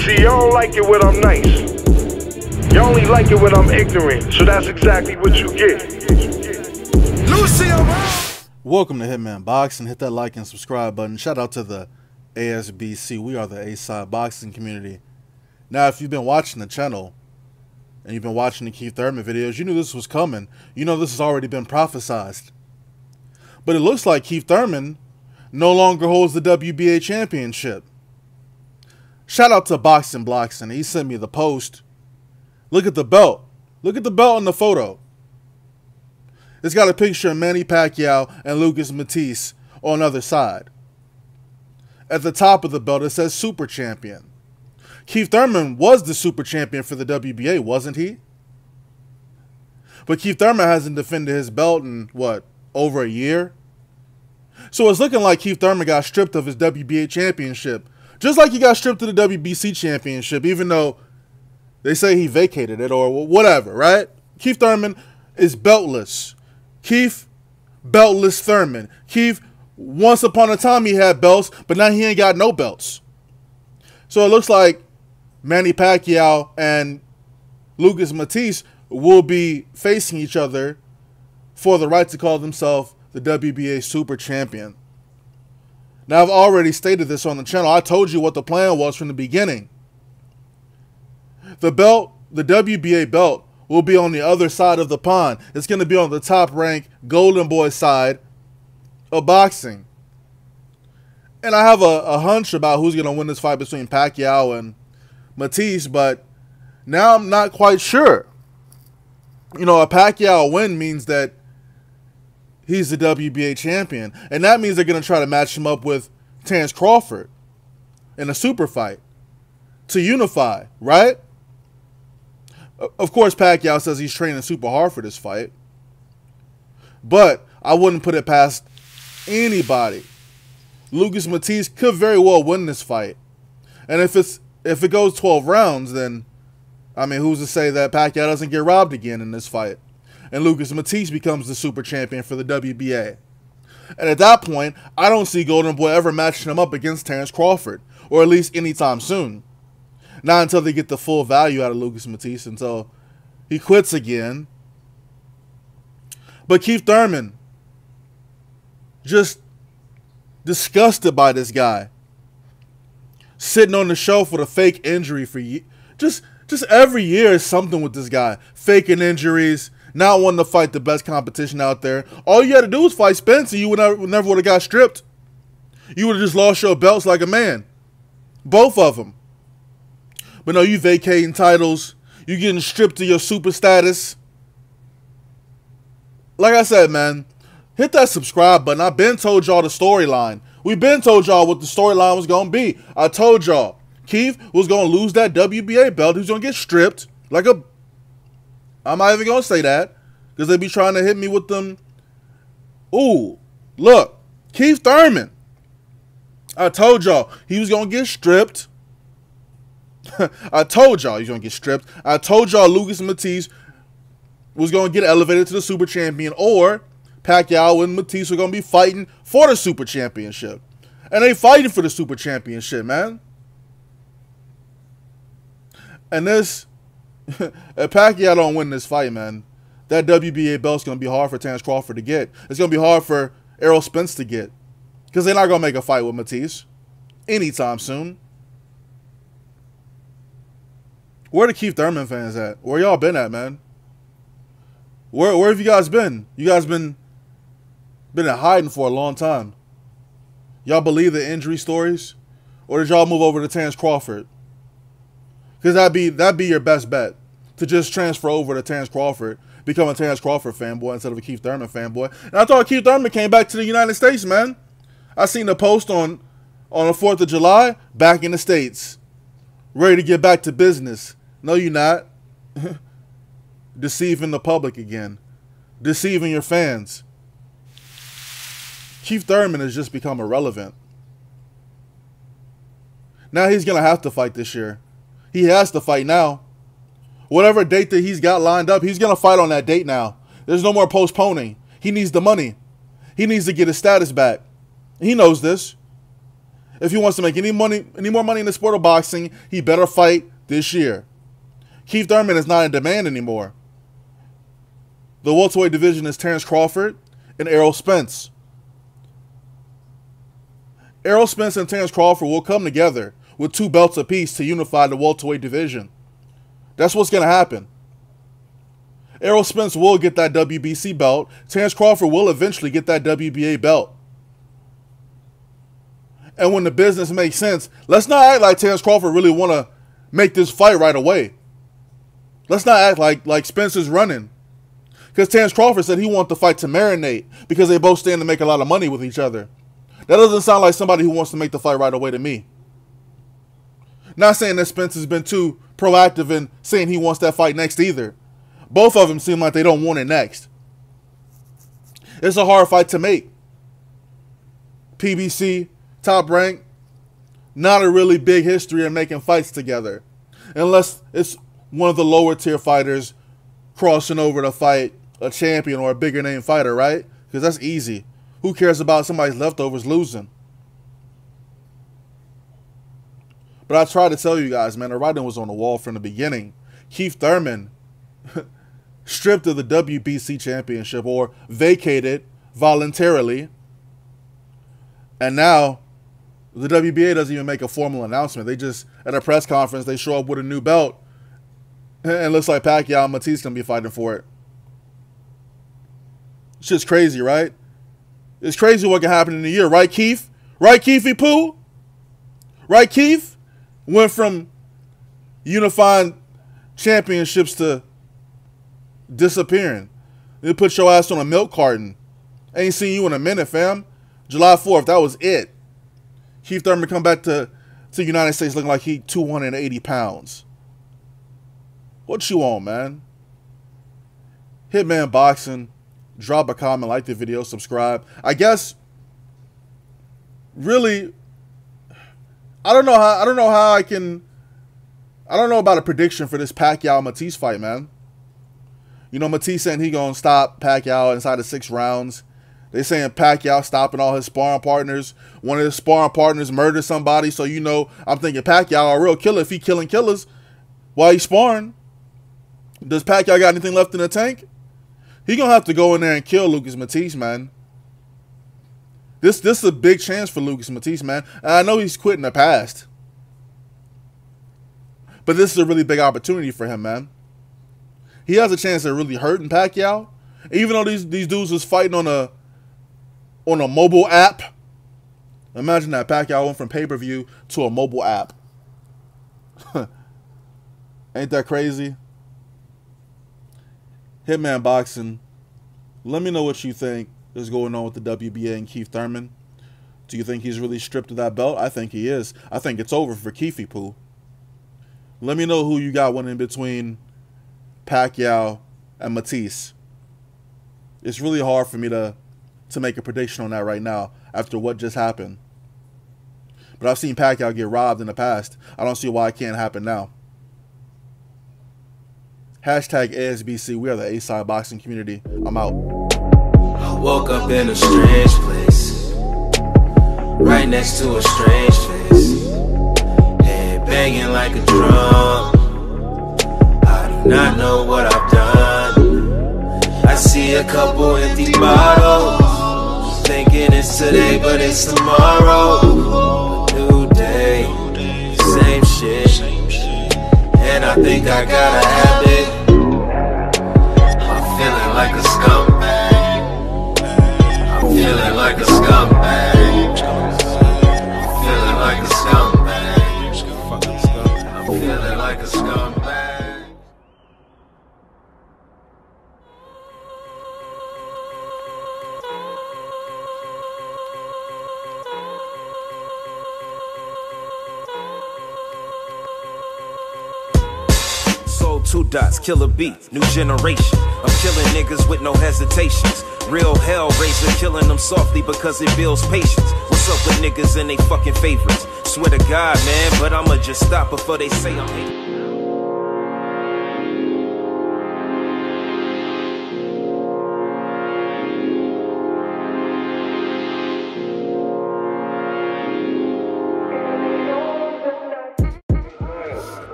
See, y'all don't like it when I'm nice. Y'all only like it when I'm ignorant. So that's exactly what you get. Welcome to Hitman Boxing. Hit that like and subscribe button. Shout out to the ASBC. We are the A-Side Boxing community. Now, if you've been watching the channel and you've been watching the Keith Thurman videos, you knew this was coming. You know this has already been prophesized. But it looks like Keith Thurman no longer holds the WBA championship. Shout out to Boxing Blocks, and he sent me the post. Look at the belt. Look at the belt in the photo. It's got a picture of Manny Pacquiao and Lucas Matthysse on the other side. At the top of the belt, it says Super Champion. Keith Thurman was the Super Champion for the WBA, wasn't he? But Keith Thurman hasn't defended his belt in, what, over a year? So it's looking like Keith Thurman got stripped of his WBA championship. Just like he got stripped of the WBC championship, even though they say he vacated it or whatever, right? Keith Thurman is beltless. Keith, beltless Thurman. Keith, once upon a time he had belts, but now he ain't got no belts. So it looks like Manny Pacquiao and Lucas Matthysse will be facing each other for the right to call themselves the WBA Super Champion. Now, I've already stated this on the channel. I told you what the plan was from the beginning. The belt, the WBA belt, will be on the other side of the pond. It's going to be on the top-ranked Golden Boy side of boxing. And I have a hunch about who's going to win this fight between Pacquiao and Matthysse, but now I'm not quite sure. You know, a Pacquiao win means that he's the WBA champion, and that means they're going to try to match him up with Terence Crawford in a super fight to unify, right? Of course, Pacquiao says he's training super hard for this fight, but I wouldn't put it past anybody. Lucas Matthysse could very well win this fight, and if it goes 12 rounds, then I mean, who's to say that Pacquiao doesn't get robbed again in this fight, and Lucas Matthysse becomes the super champion for the WBA? And at that point, I don't see Golden Boy ever matching him up against Terence Crawford, or at least anytime soon. Not until they get the full value out of Lucas Matthysse, until he quits again. But Keith Thurman, just disgusted by this guy. Sitting on the shelf with a fake injury for years. Just every year is something with this guy. Faking injuries, not wanting to fight the best competition out there. All you had to do was fight Spence, and you never would have got stripped. You would have just lost your belts like a man. Both of them. But no, you vacating titles. You getting stripped of your super status. Like I said, man, hit that subscribe button. I've been told y'all the storyline. We've been told y'all what the storyline was going to be. I told y'all Keith was going to lose that WBA belt. He was going to get stripped like a... I'm not even going to say that because they be trying to hit me with them. Ooh, look, Keith Thurman. I told y'all he was going to get stripped. I told y'all he was going to get stripped. I told y'all Lucas Matthysse was going to get elevated to the super champion, or Pacquiao and Matthysse were going to be fighting for the super championship. And they fighting for the super championship, man. And this, if Pacquiao don't win this fight, man, that WBA belt's going to be hard for Terence Crawford to get. It's going to be hard for Errol Spence to get, because they're not going to make a fight with Matthysse anytime soon. Where the Keith Thurman fans at? Where y'all been at, man? Where have you guys been? You guys been in hiding for a long time. Y'all believe the injury stories? Or did y'all move over to Terence Crawford? Because that'd be your best bet. To just transfer over to Terence Crawford. Become a Terence Crawford fanboy instead of a Keith Thurman fanboy. And I thought Keith Thurman came back to the United States, man. I seen the post on the 4th of July. Back in the States. Ready to get back to business. No, you're not. Deceiving the public again. Deceiving your fans. Keith Thurman has just become irrelevant. Now he's going to have to fight this year. He has to fight now. Whatever date that he's got lined up, he's going to fight on that date now. There's no more postponing. He needs the money. He needs to get his status back. He knows this. If he wants to make any more money in the sport of boxing, he better fight this year. Keith Thurman is not in demand anymore. The welterweight division is Terrence Crawford and Errol Spence. Errol Spence and Terrence Crawford will come together with 2 belts apiece to unify the welterweight division. That's what's going to happen. Errol Spence will get that WBC belt. Terrence Crawford will eventually get that WBA belt. And when the business makes sense, let's not act like Terrence Crawford really want to make this fight right away. Let's not act like Spence is running. Because Terrence Crawford said he wanted the fight to marinate because they both stand to make a lot of money with each other. That doesn't sound like somebody who wants to make the fight right away to me. Not saying that Spence has been too proactive in saying he wants that fight next either. Both of them seem like they don't want it next. It's a hard fight to make. PBC, top rank, not a really big history of making fights together. Unless it's one of the lower tier fighters crossing over to fight a champion or a bigger name fighter, right? Because that's easy. Who cares about somebody's leftovers losing? But I tried to tell you guys, man, the writing was on the wall from the beginning. Keith Thurman stripped of the WBC championship or vacated voluntarily. And now the WBA doesn't even make a formal announcement. They just, at a press conference, they show up with a new belt. And it looks like Pacquiao and Matthysse going to be fighting for it. It's just crazy, right? It's crazy what can happen in a year. Right, Keith? Right, Keefy Pooh? Right, Keith? Went from unifying championships to disappearing. They put your ass on a milk carton. Ain't seen you in a minute, fam. July 4th, that was it. Keith Thurman come back to the United States looking like he 280 pounds. What you on, man? Hitman Boxing. Drop a comment, like the video, subscribe. I guess, really, I don't know about a prediction for this Pacquiao-Matthysse fight, man. You know, Matthysse saying he gonna stop Pacquiao inside of 6 rounds. They saying Pacquiao stopping all his sparring partners. One of his sparring partners murdered somebody, so you know, I'm thinking Pacquiao a real killer if he killing killers while he's sparring. Does Pacquiao got anything left in the tank? He gonna have to go in there and kill Lucas Matthysse, man. This is a big chance for Lucas Matthysse, man. And I know he's quit in the past, but this is a really big opportunity for him, man. He has a chance of really hurting Pacquiao. Even though these dudes was fighting on a mobile app. Imagine that Pacquiao went from pay-per-view to a mobile app. Ain't that crazy? Hitman Boxing, let me know what you think is going on with the WBA and Keith Thurman. Do you think he's really stripped of that belt? I think he is. I think it's over for Keefy Pooh. Let me know who you got winning between Pacquiao and Matthysse. It's really hard for me to make a prediction on that right now after what just happened. But I've seen Pacquiao get robbed in the past. I don't see why it can't happen now. Hashtag ASBC. We are the A-Side Boxing community. I'm out. I woke up in a strange place, right next to a strange face, head banging like a drum. I do not know what I've done. I see a couple empty bottles, thinking it's today but it's tomorrow. A new day, same shit, and I think I gotta have it. I'm feeling like a scumbag. I'm feeling like a scumbag. I'm feeling like a scumbag. I'm feeling like a scumbag. Sold 2 dots, killer beat, new generation. I'm killing niggas with no hesitations. Real hellraiser, killing them softly because it builds patience. What's up with niggas and they fucking favorites? Swear to God, man, but I'ma just stop before they say I'm hating.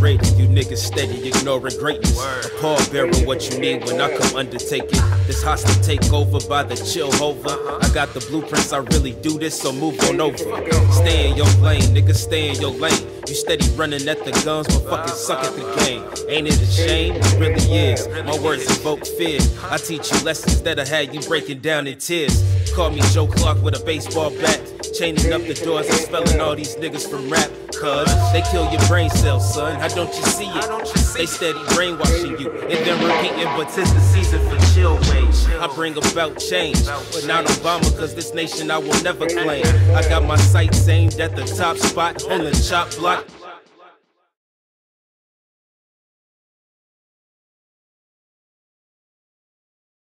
underrated. You niggas steady ignoring greatness. A pallbearer what you need when I come undertake it. This hostile takeover by the chill hover. I got the blueprints, I really do this, so move on over. Stay in your lane, nigga, stay in your lane. You steady running at the guns, but fucking suck at the game. Ain't it a shame? It really is. My words evoke fear. I teach you lessons that'll have you breaking down in tears. Call me Joe Clark with a baseball bat, chaining up the doors and spelling all these niggas from rap. Cuz they kill your brain cells, son. How don't you see it? They steady brainwashing you and then repeating, but 'tis the season for chill wage. I bring about change, but not Obama, cause this nation I will never claim. I got my sights aimed at the top spot on the chop block.